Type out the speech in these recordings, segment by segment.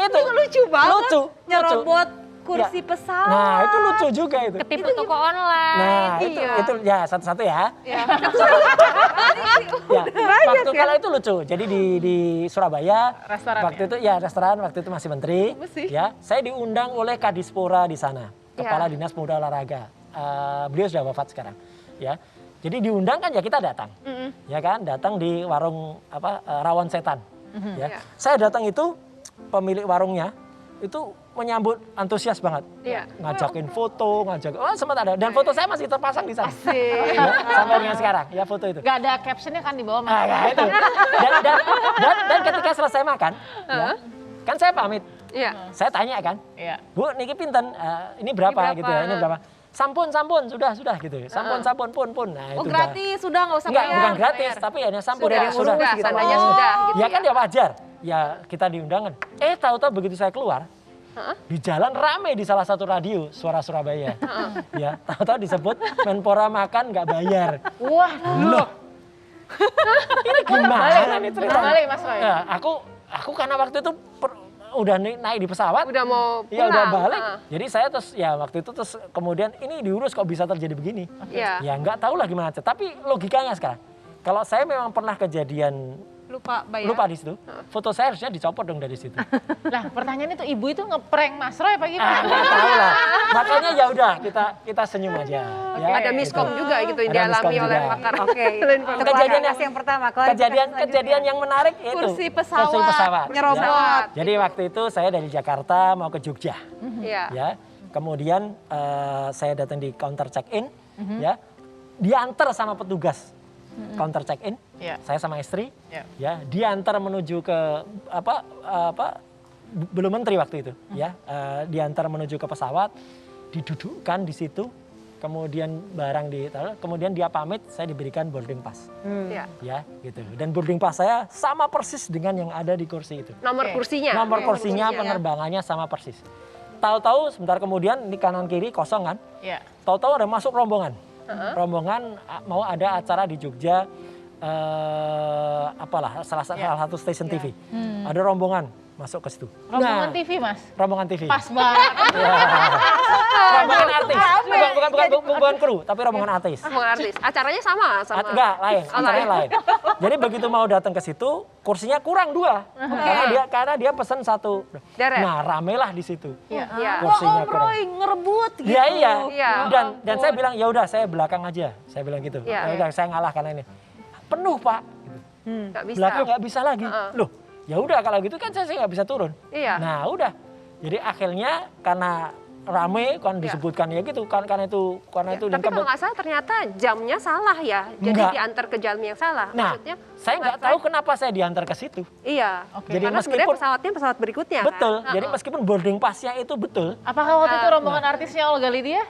Itu lucu banget. Lucu. Nyerobot kursi pesawat. Nah, itu lucu juga itu. Ketipu toko online. Nah, itu ya satu-satu ya. Iya. Ya, waktu kalau itu lucu. Jadi di Surabaya, Restoran waktu itu ya restoran, waktu itu masih menteri. Ya, saya diundang oleh Kadispora di sana, Kepala Dinas Pemuda Olahraga. Beliau sudah wafat sekarang. Ya, jadi diundang kan ya kita datang, ya kan, datang di warung Rawon Setan. Ya, saya datang itu pemilik warungnya itu menyambut antusias banget, ngajakin foto, sempat ada, dan foto saya masih terpasang di sana, ya, sampai dengan sekarang, ya foto itu. Gak ada captionnya kan di bawah mas. Nah, itu. Dan ketika selesai makan, ya, kan saya pamit, saya tanya kan, Bu, niki pinten, ini berapa gitu ya, ini berapa? Sampun, sudah gitu, sampun, pun. Nah, itu gratis, sudah nggak usah bayar. Bukan gratis, tapi ya sampun sudah, gitu. tandanya sudah. Gitu ya kan ya wajar. Ya kita diundang kan. Tahu-tahu begitu saya keluar, di jalan rame di salah satu radio Suara Surabaya. Ya, tahu-tahu disebut Menpora makan nggak bayar. Wah, loh. Ini gimana nih ceritanya? Balik Mas Roy. Ya, aku karena waktu itu udah naik di pesawat. Udah mau pulang. Ya udah balik. Jadi saya terus ya waktu itu terus kemudian ini diurus kok bisa terjadi begini. Ya nggak tahu lah gimana. Tapi logikanya sekarang. Kalau saya memang pernah kejadian lupa di situ. Foto saya harusnya dicopot dong dari situ. Lah pertanyaan itu ibu itu ngeprank Mas Roy apa gimana? Nggak tahu lah. Makanya ya udah kita senyum aja. Ya, ada miskom juga gitu yang dialami oleh pakar. Kejadian yang pertama. Kejadian yang menarik itu kursi pesawat. Nyerobot. Jadi waktu itu saya dari Jakarta mau ke Jogja. Ya. Kemudian saya datang di counter check-in, ya. Diantar sama petugas counter check-in, saya sama istri, ya, diantar menuju ke belum menteri waktu itu, ya, diantar menuju ke pesawat, didudukkan di situ, kemudian barang kemudian dia pamit, saya diberikan boarding pass, ya, gitu. Dan boarding pass saya sama persis dengan yang ada di kursi itu. Nomor kursinya. Nomor kursinya, penerbangannya sama persis. Tahu-tahu sebentar kemudian di kanan kiri kosong kan, tahu-tahu ada masuk rombongan. Rombongan mau ada acara di Jogja, salah satu stasiun TV. Ada rombongan masuk ke situ. Rombongan TV Mas? Rombongan TV. Pas banget. Rombongan artis. Bukan kru, tapi rombongan artis. Rombongan artis. Acaranya sama? Enggak, lain. Acaranya lain. Jadi begitu mau datang ke situ, kursinya kurang 2. Karena dia pesan 1. Nah, ramelah di situ. Kursinya kurang. Ngerebut gitu. Iya. Dan saya bilang, ya udah saya belakang aja. Saya bilang gitu. Ya udah saya ngalah karena ini. Penuh, Pak. Nggak bisa. Belakang nggak bisa lagi. Loh, ya udah kalau gitu kan saya nggak bisa turun. Nah, udah. Jadi akhirnya karena rame kan disebutkan ya gitu karena itu tapi kalau nggak salah ternyata jamnya salah ya, jadi diantar ke jam yang salah. Nah, maksudnya saya nggak tahu kenapa saya diantar ke situ. Jadi karena sebenarnya pesawatnya pesawat berikutnya. Betul. Jadi meskipun boarding passnya itu betul. Apakah waktu itu rombongan artisnya Olga Lydia?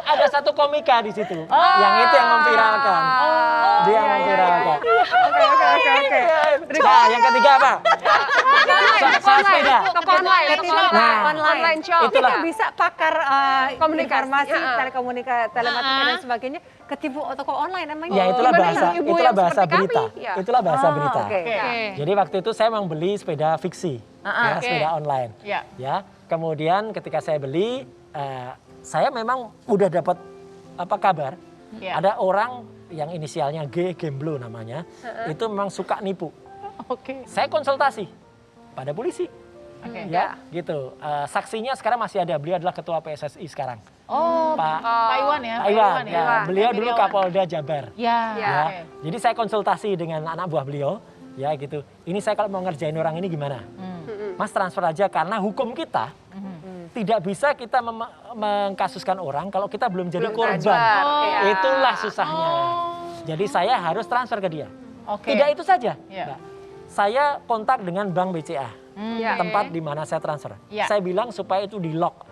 Ada satu komika di situ yang itu yang memviralkan. Dia memviralkan. Oke. Nah, yang ketiga apa? Soal sepeda. Toko online. Online shop. Itulah. Itu bisa pakar informasi, telematika dan sebagainya ketipu toko online namanya. Ya itulah bahasa berita. Itulah bahasa berita. Okay. Jadi waktu itu saya memang beli sepeda fiksi, sepeda online. Ya. Kemudian ketika saya beli, saya memang udah dapat kabar. Ada orang yang inisialnya G, Gemblo namanya, itu memang suka nipu. Saya konsultasi pada polisi. Ya, gitu. Saksinya sekarang masih ada. Beliau adalah ketua PSSI sekarang. Pak Iwan ya. Pak Iwan. Beliau dulu Kapolda Jabar. Ya. Jadi saya konsultasi dengan anak buah beliau. Ya gitu. Ini saya kalau mau ngerjain orang ini gimana? Mas transfer aja karena hukum kita tidak bisa kita mengkasuskan orang kalau kita belum jadi korban. Itulah susahnya. Jadi saya harus transfer ke dia. Tidak itu saja. Saya kontak dengan Bank BCA. Tempat di mana saya transfer. Saya bilang supaya itu di lock.